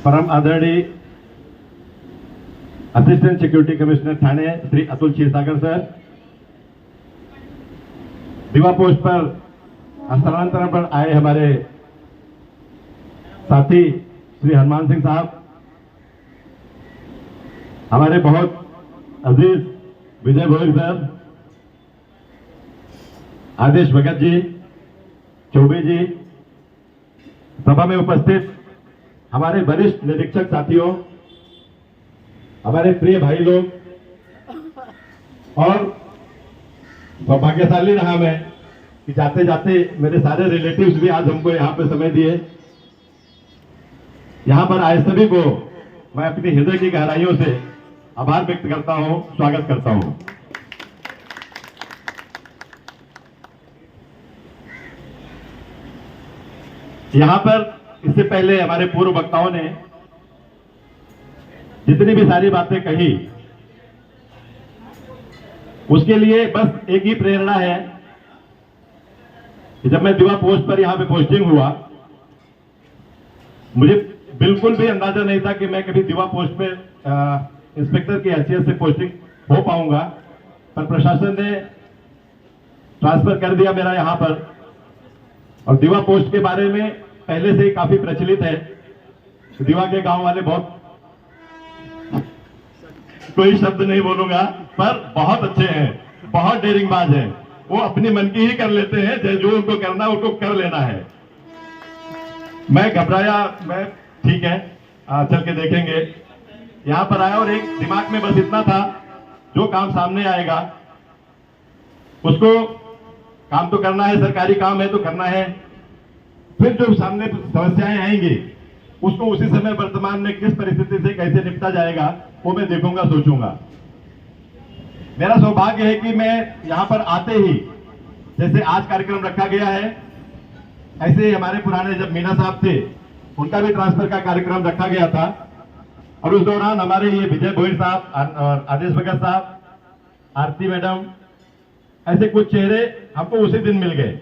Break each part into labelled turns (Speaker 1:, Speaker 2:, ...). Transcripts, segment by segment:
Speaker 1: परम आदरणीय assistant security commissioner थाने Shri Atul Kshirsagar sir, दीवा पोस्ट पर स्थानांतरण पर आए हमारे साथी श्री हनुमान सिंह साहब, हमारे बहुत अजीज विजय भोईर सर, आदेश भगत जी, चौबे जी, सभा में उपस्थित हमारे वरिष्ठ निरीक्षक साथियों, हमारे प्रिय भाई लोग, और सौभाग्यशाली रहा मैं कि जाते जाते मेरे सारे रिलेटिव्स भी आज हमको यहाँ पे समय दिए। यहाँ पर आए सभी को मैं अपनी हृदय की गहराइयों से आभार व्यक्त करता हूँ, स्वागत करता हूँ। यहाँ पर इससे पहले हमारे पूर्व वक्ताओं ने जितनी भी सारी बातें कही, उसके लिए बस एक ही प्रेरणा है कि जब मैं दीवा पोस्ट पर यहां पे पोस्टिंग हुआ, मुझे बिल्कुल भी अंदाजा नहीं था कि मैं कभी दीवा पोस्ट पे इंस्पेक्टर की हैसियत से पोस्टिंग हो पाऊंगा, पर प्रशासन ने ट्रांसफर कर दिया मेरा यहां पर। और दीवा पोस्ट के बारे में पहले से ही काफी प्रचलित है। दीवा के गांव वाले बहुत, कोई शब्द नहीं बोलूंगा, पर बहुत अच्छे हैं, बहुत डेयरिंगबाज हैं। वो अपनी मन की ही कर लेते हैं, जो उनको करना उनको कर लेना है। मैं घबराया, मैं ठीक है चल के देखेंगे, यहां पर आया और एक दिमाग में बस इतना था, जो काम सामने आएगा उसको काम तो करना है, सरकारी काम है तो करना है। फिर जो सामने समस्याएं आएंगी उसको उसी समय वर्तमान में किस परिस्थिति से कैसे निपटा जाएगा वो मैं देखूंगा, सोचूंगा। मेरा सौभाग्य है कि मैं यहां पर आते ही, जैसे आज कार्यक्रम रखा गया है, ऐसे ही हमारे पुराने जब मीना साहब थे उनका भी ट्रांसफर का कार्यक्रम रखा गया था, और उस दौरान हमारे ये विजय भोईर साहब और आदेश भगत साहब, आरती मैडम, ऐसे कुछ चेहरे हमको उसी दिन मिल गए।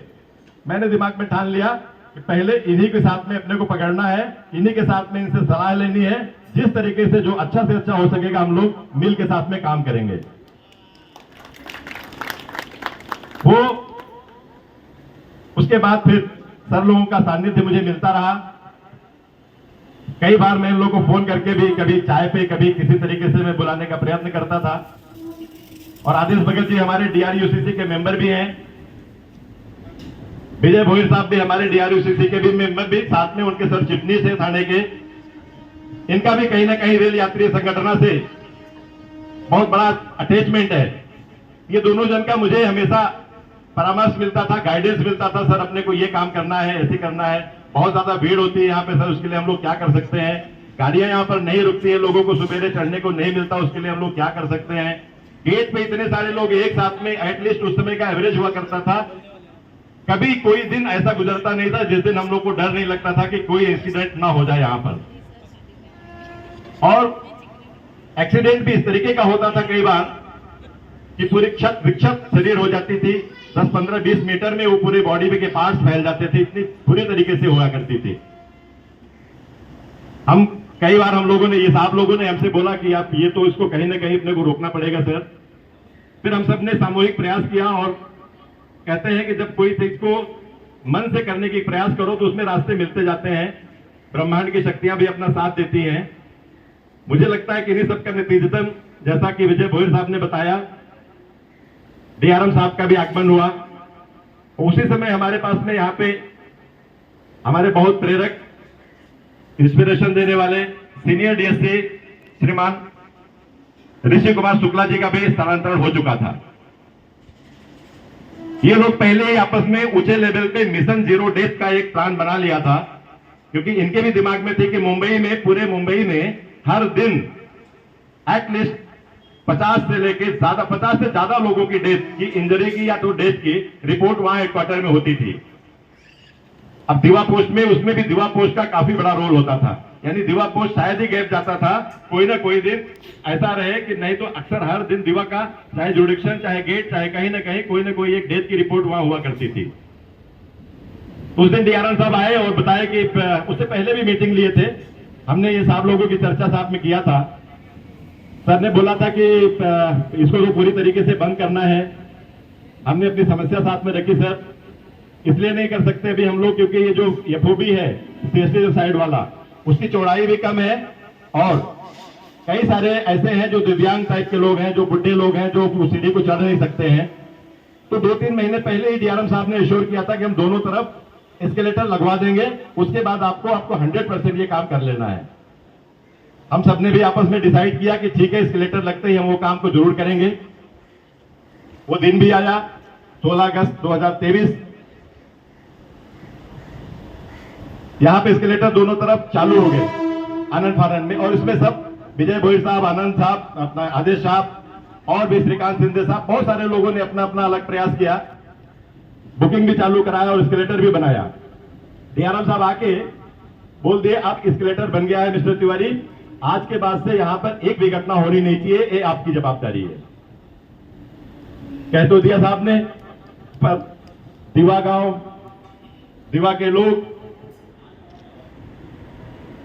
Speaker 1: मैंने दिमाग में ठान लिया कि पहले इन्हीं के साथ में अपने को पकड़ना है, इन्हीं के साथ में इनसे सलाह लेनी है, जिस तरीके से जो अच्छा से अच्छा हो सकेगा हम लोग मिल के साथ में काम करेंगे। वो उसके बाद फिर सर लोगों का सानिध्य मुझे मिलता रहा। कई बार मैं इन लोगों को फोन करके भी, कभी चाय पे, कभी किसी तरीके से मैं बुलाने का प्रयत्न करता था। और आदेश भगत जी हमारे डीआरयूसीसी के मेंबर भी हैं, विजय भोईर साहब भी हमारे डीआरयूसीसी के भी मेंबर भी, साथ में उनके सर चिटनीस है थाने के। इनका भी कहीं ना कहीं रेल यात्री संगठन से बहुत बड़ा अटैचमेंट है। ये दोनों जन का मुझे हमेशा परामर्श मिलता था, गाइडेंस मिलता था, सर अपने को ये काम करना है, ऐसे करना है, बहुत ज्यादा भीड़ होती है यहाँ पे सर, उसके लिए हम लोग क्या कर सकते हैं, गाड़ियां यहाँ पर नहीं रुकती है, लोगों को सुबेरे चढ़ने को नहीं मिलता, उसके लिए हम लोग क्या कर सकते हैं। गेट पे इतने सारे लोग एक साथ में, एटलीस्ट उस समय का एवरेज हुआ करता था, कभी कोई दिन ऐसा गुजरता नहीं था जिस दिन हम लोग को डर नहीं लगता था कि कोई इंसिडेंट ना हो जाए यहाँ पर। और एक्सीडेंट भी इस तरीके का होता था कई बार कि पूरी क्षत विक्षत शरीर हो जाती थी, 10, 15, 20 मीटर में वो पूरे बॉडी के पार्ट्स फैल जाते थे, इतनी बुरी तरीके से हुआ करती थी। हम कई बार हम लोगों ने, ये साहब लोगों ने हमसे बोला कि आप ये तो इसको कहीं ना कहीं अपने को रोकना पड़ेगा सर। फिर हम सब ने सामूहिक प्रयास किया, और कहते हैं कि जब कोई चीज को मन से करने की प्रयास करो तो उसमें रास्ते मिलते जाते हैं, ब्रह्मांड की शक्तियां भी अपना साथ देती हैं। मुझे लगता है कि इन्हीं सबका नतीजतन, जैसा कि विजय भोईर साहब ने बताया, डीआरएम साहब का भी आगमन हुआ। उसी समय हमारे पास में यहाँ पे हमारे बहुत प्रेरक, इंस्पिरेशन देने वाले सीनियर डीएससी श्रीमान ऋषि कुमार शुक्ला जी का भी स्थानांतरण हो चुका था। ये लोग पहले ही आपस में ऊंचे लेवल पे मिशन जीरो डेथ का एक प्लान बना लिया था, क्योंकि इनके भी दिमाग में थे कि मुंबई में, पूरे मुंबई में हर दिन एटलीस्ट 50 से लेके ज्यादा, 50 से ज्यादा लोगों की डेथ की, इंजरी की या तो डेथ की रिपोर्ट वहां हेडक्वार्टर में होती थी। अब दीवा पोस्ट में, उसमें भी दीवा पोस्ट का काफी बड़ा रोल होता था, यानी दीवा पोस्ट शायद ही गैप जाता था, कोई ना कोई दिन ऐसा रहे कि नहीं तो अक्सर हर दिन दीवा का, चाहे जुडिक्शन, चाहे गेट, चाहे कहीं ना कहीं कोई ना कोई एक डेथ की रिपोर्ट वहां हुआ करती थी। उस दिन डीआरएम साहब आए और बताया कि उससे पहले भी मीटिंग लिए थे हमने ये साहब लोगों की चर्चा साथ में किया था। सर ने बोला था कि इसको तो पूरी तरीके से बंद करना है। हमने अपनी समस्या साथ में रखी सर, इसलिए नहीं कर सकते अभी हम लोग, क्योंकि ये जो एफओबी है सीएसटी साइड वाला, उसकी चौड़ाई भी कम है और कई सारे ऐसे हैं जो दिव्यांग टाइप के लोग हैं, जो बुढ़े लोग हैं, जो सीढ़ी को चढ़ नहीं सकते हैं। तो 2-3 महीने पहले ही डीआरएम साहब ने एश्योर किया था कि हम दोनों तरफ एस्केलेटर लगवा देंगे, उसके बाद आपको 100% ये काम कर लेना है। हम सबने भी आपस में डिसाइड किया कि ठीक है, एस्केलेटर लगते ही हम वो काम को जरूर करेंगे। वो दिन भी आया 16 अगस्त 2023। यहां पे एस्केलेटर दोनों तरफ चालू हो गए आनंद फानंद में, और इसमें सब विजय भोईर साहब, आनंद साहब, अपना आदेश साहब और भी श्रीकांत सिंधे साहब, बहुत सारे लोगों ने अपना अपना अलग प्रयास किया। बुकिंग भी चालू कराया और एस्केलेटर भी बनाया। डीआरएम साहब आके बोल दिए आप एस्केलेटर बन गया है मिस्टर तिवारी, आज के बाद से यहां पर एक भी घटना होनी नहीं चाहिए, ये आपकी जवाबदारी है। कह तो दिया साहब ने, पर दीवा गांव, दीवा के लोग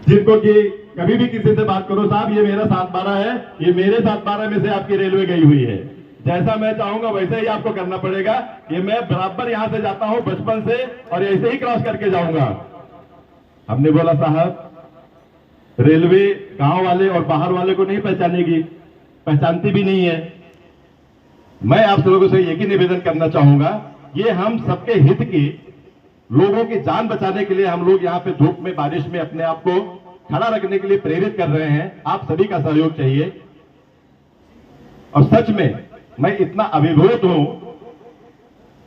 Speaker 1: जिनको कि कभी भी किसी से बात करो, साहब ये मेरा 7/12 है, ये मेरे 7/12 में से आपकी रेलवे गई हुई है, जैसा मैं चाहूंगा वैसे ही आपको करना पड़ेगा। ये मैं बराबर यहां से जाता हूं बचपन से और ऐसे ही क्रॉस करके जाऊंगा। हमने बोला साहब, रेलवे गांव वाले और बाहर वाले को नहीं पहचानेगी, पहचानती भी नहीं है। मैं आप लोगों से यही निवेदन करना चाहूंगा, ये हम सबके हित की, लोगों की जान बचाने के लिए हम लोग यहाँ पे धूप में बारिश में अपने आप को खड़ा रखने के लिए प्रेरित कर रहे हैं। आप सभी का सहयोग चाहिए। और सच में मैं इतना अभिभूत हूं,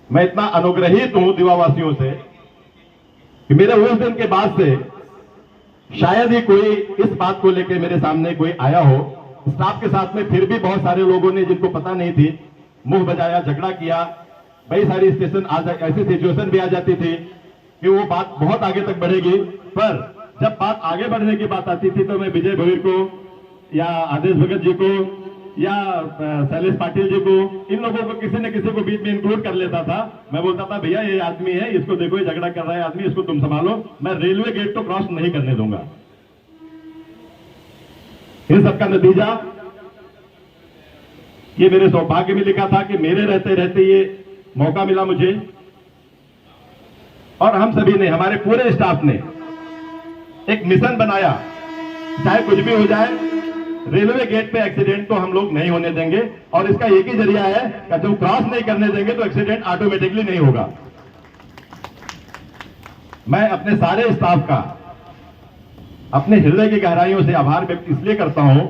Speaker 1: मैं इतना अनुग्रहित हूं दीवावासियों से कि मेरे उस दिन के बाद से शायद ही कोई इस बात को लेकर मेरे सामने कोई आया हो। स्टाफ के साथ में फिर भी बहुत सारे लोगों ने, जिनको पता नहीं थी, मुंह बजाया, झगड़ा किया। कई सारी स्टेशन ऐसी सिचुएशन भी आ जाती थी कि वो बात बहुत आगे तक बढ़ेगी, पर जब बात आगे बढ़ने की बात आती थी तो मैं विजय भोईर को या आदेश भगत जी को या शैलेश पाटिल जी को, इन लोगों को किसी न किसी को बीच में इंक्लूड कर लेता था। मैं बोलता था भैया ये आदमी है, इसको देखो ये झगड़ा कर रहा है आदमी, इसको तुम संभालो, मैं रेलवे गेट तो क्रॉस नहीं करने दूंगा। इन सबका नतीजा ये मेरे सौभाग्य में लिखा था कि मेरे रहते रहते ये मौका मिला मुझे, और हम सभी ने, हमारे पूरे स्टाफ ने एक मिशन बनाया, चाहे कुछ भी हो जाए रेलवे गेट पे एक्सीडेंट तो हम लोग नहीं होने देंगे। और इसका एक ही जरिया है कि जब क्रॉस नहीं करने देंगे तो एक्सीडेंट ऑटोमेटिकली नहीं होगा। मैं अपने सारे स्टाफ का अपने हृदय की गहराइयों से आभार व्यक्त इसलिए करता हूं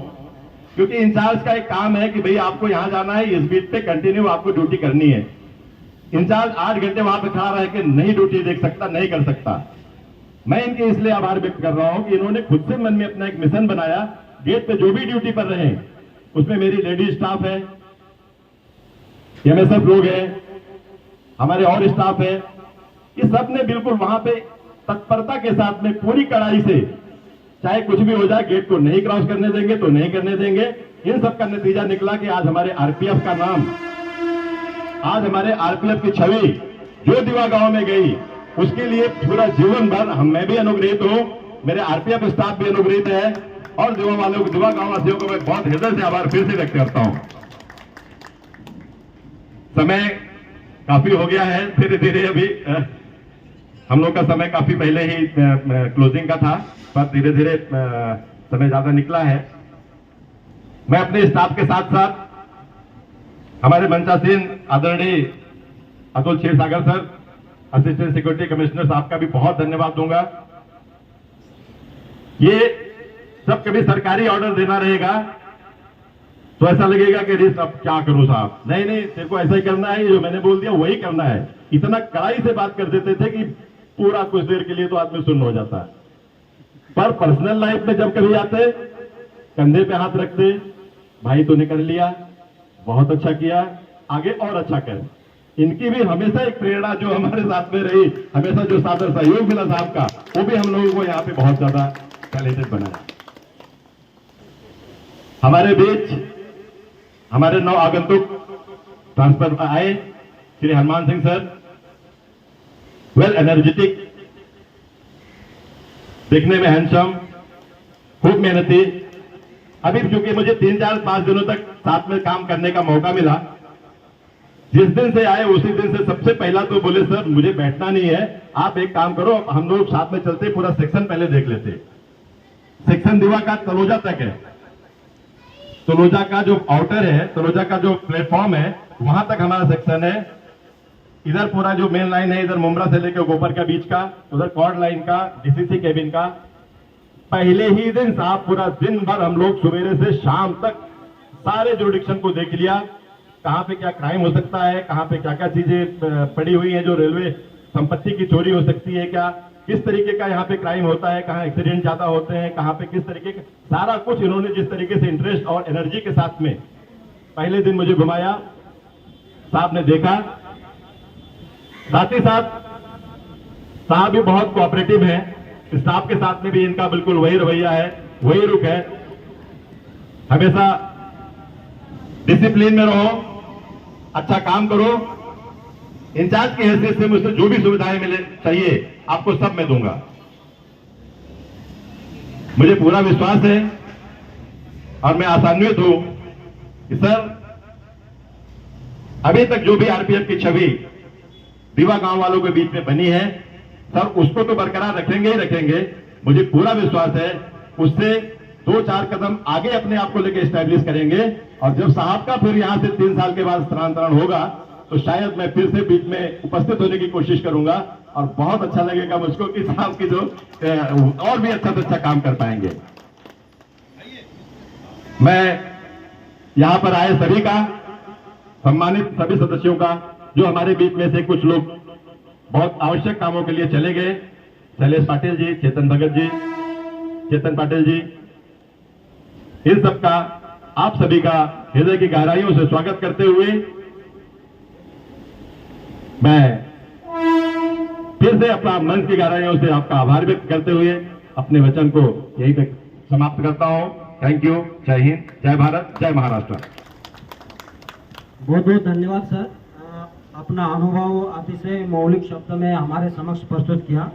Speaker 1: क्योंकि इंचार्ज का एक काम है कि भाई आपको यहां जाना है, इस बीट पे कंटिन्यू आपको ड्यूटी करनी है। इंचार्ज 8 घंटे वहां पे खड़ा रह के नहीं ड्यूटी देख सकता, नहीं कर सकता। मैं इनके इसलिए आभार व्यक्त कर रहा हूं कि इन्होंने खुद से मन में अपना एक मिशन बनाया। गेट पे जो भी ड्यूटी पर रहे, उसमें मेरी लेडीज स्टाफ है, एमएसएफ लोग हैं, हमारे और स्टाफ है, ये सब ने बिल्कुल वहां पे तत्परता के साथ में पूरी कड़ाई से, चाहे कुछ भी हो जाए, गेट को नहीं क्रॉस करने देंगे तो नहीं करने देंगे। इन सब का नतीजा निकला कि आज हमारे आरपीएफ का नाम, आज हमारे आरपीएफ की छवि जो दीवा गांव में गई, उसके लिए पूरा जीवन भर मैं भी अनुग्रहित हूं, मेरे आरपीएफ स्टाफ भी अनुग्रहित है, और दीवा वालों को, दीवा गांव वासियों को मैं बहुत हृदय से आभार फिर से व्यक्त करता हूं। समय काफी हो गया है, धीरे धीरे अभी हम लोग का समय काफी पहले ही क्लोजिंग का था, पर धीरे धीरे समय ज्यादा निकला है। मैं अपने स्टाफ के साथ साथ हमारे मंचासीन आदरणीय Atul Kshirsagar sir, assistant security commissioner साहब का भी बहुत धन्यवाद दूंगा। ये सब कभी सरकारी ऑर्डर देना रहेगा तो ऐसा लगेगा कि रिस्क अब क्या करूं साहब, नहीं नहीं तेरे को ऐसा ही करना है, जो मैंने बोल दिया वही करना है। इतना कड़ाई से बात कर देते थे कि पूरा कुछ देर के लिए तो आदमी सुन्न हो जाता है। पर पर्सनल लाइफ में जब कभी आते, कंधे पे हाथ रखते, भाई तूने कर लिया, बहुत अच्छा किया, आगे और अच्छा कर। इनकी भी हमेशा एक प्रेरणा जो हमारे साथ में रही, हमेशा जो सादर सहयोग मिला साहब का, वो भी हम लोगों को यहाँ पे बहुत ज्यादा टैलेंटेड बनाया। हमारे बीच हमारे नौ आगंतुक ट्रांसफर आए, Shri Hanuman Singh sir, well energetic, देखने में हैंडसम, खूब मेहनती। अभी चूंकि मुझे 3-4-5 दिनों तक साथ में काम करने का मौका मिला, जिस दिन से आए उसी दिन से सबसे पहला तो बोले सर मुझे बैठना नहीं है, आप एक काम करो, हम लोग साथ में चलते पूरा सेक्शन पहले देख लेते। सेक्शन दीवा का तलोजा तक है, तलोजा का जो आउटर है, तलोजा का जो प्लेटफॉर्म है वहां तक हमारा सेक्शन है। इधर पूरा जो मेन लाइन है, इधर मुमरा से लेकर गोपर का बीच का, उधर कॉर्ड लाइन का, डीसीसी केबिन का। पहले ही दिन साहब पूरा दिन भर हम लोग सवेरे से शाम तक सारे जुरिडिक्शन को देख लिया, कहां पे क्या क्राइम हो सकता है, कहां पे क्या क्या चीजें पड़ी हुई हैं जो रेलवे संपत्ति की चोरी हो सकती है, क्या किस तरीके का यहाँ पे क्राइम होता है, कहाँ एक्सीडेंट ज्यादा होते हैं, कहाँ पे किस तरीके का सारा कुछ इन्होंने जिस तरीके से इंटरेस्ट और एनर्जी के साथ में पहले दिन मुझे घुमाया, साहब ने देखा। साथ ही साथ साहब भी बहुत कोऑपरेटिव है, स्टाफ के साथ में भी इनका बिल्कुल वही रवैया है, वही रुख है, हमेशा डिसिप्लिन में रहो, अच्छा काम करो। इंचार्ज की हैसियत से मुझसे जो भी सुविधाएं मिले चाहिए आपको सब मैं दूंगा। मुझे पूरा विश्वास है और मैं आशान्वित हूं कि सर अभी तक जो भी आरपीएफ की छवि दीवा गांव वालों के बीच में बनी है, सर उसको तो बरकरार रखेंगे ही रखेंगे। मुझे पूरा विश्वास है उससे 2-4 कदम आगे अपने आप को लेकर स्टैब्लिश करेंगे। और जब साहब का फिर यहां से 3 साल के बाद स्थानांतरण होगा तो शायद मैं फिर से बीच में उपस्थित होने की कोशिश करूंगा और बहुत अच्छा लगेगा मुझको कि साहब की जो और भी अच्छा से अच्छा काम कर पाएंगे। मैं यहां पर आए सभी का, सम्मानित सभी सदस्यों का, जो हमारे बीच में से कुछ लोग बहुत आवश्यक कामों के लिए चले गए, शैलेश पाटिल जी, चेतन भगत जी, चेतन पाटिल जी, इन सबका आप सभी का हृदय की गहराइयों से स्वागत करते हुए मैं फिर से अपना मन की गहराइयों से आपका आभार व्यक्त करते हुए अपने वचन को यहीं तक समाप्त करता हूं। Thank you. जय हिंद, जय भारत, जय महाराष्ट्र।
Speaker 2: बहुत बहुत धन्यवाद सर, अपना अनुभव अतिशय मौलिक शब्द में हमारे समक्ष प्रस्तुत किया।